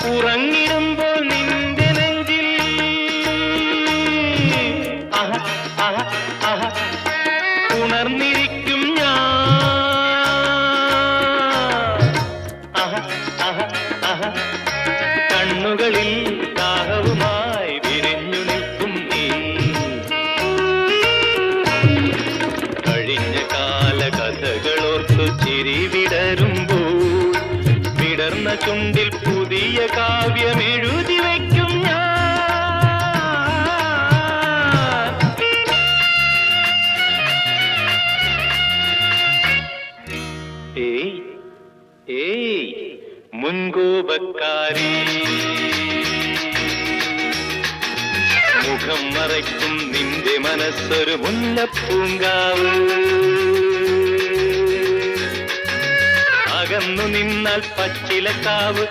ഉറങ്ങിടുമ്പോൾ നിന്റെ നെഞ്ചിൽ ഉണർന്നിരിക്കും ഞാൻ കണ്ണുകളിൽ ദാഹവുമായി വിരിഞ്ഞു നിൽക്കും നീ കഴിഞ്ഞ കാല കഥകളോർത്തു ചിരി വിടരുമ്പോൾ വിടർന്ന ചുണ്ടിൽ പുതിയ കാവ്യം എഴുതി വയ്ക്കും ഞാൻ ഏയ് ഏയ് മുൻകോപക്കാരി മുഖം മറയ്ക്കും നിന്റെ മനസ്സൊരു മുല്ലപ്പൂങ്കാവ് അകന്നു നിന്നാൽ പച്ചിലക്കാവ്